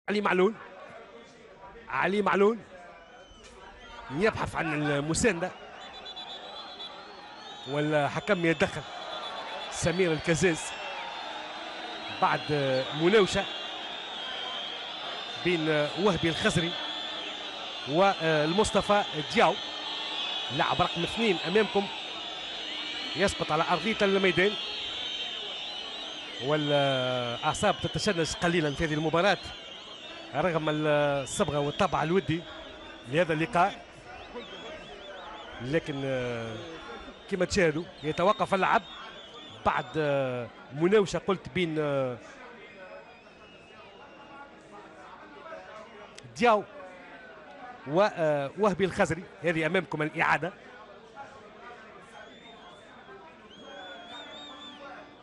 علي معلول. علي معلول يبحث عن المساندة والحكم يتدخل. سمير الكزاز بعد مناوشة بين وهبي الخزري والمصطفى دياو. لاعب رقم 2 امامكم يسقط على ارضية الميدان، والاعصاب تتشنج قليلا في هذه المباراة رغم الصبغة والطبع الودي لهذا اللقاء، لكن كما تشاهدوا يتوقف اللعب بعد مناوشة قلت بين دياو ووهبي الخزري. هذه امامكم الاعاده.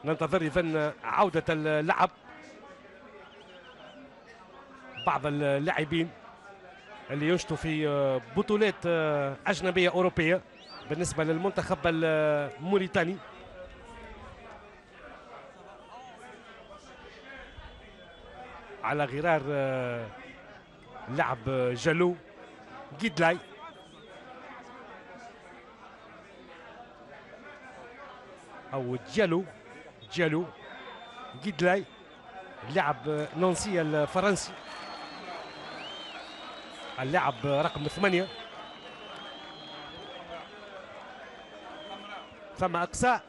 ننتظر اذا عوده اللعب. بعض اللاعبين اللي ينشطوا في بطولات اجنبيه اوروبيه بالنسبه للمنتخب الموريتاني. على غرار لعب جالو جيدلاي او جالو جيدلاي اللاعب نانسي الفرنسي، اللاعب رقم 8. ثم اقصاء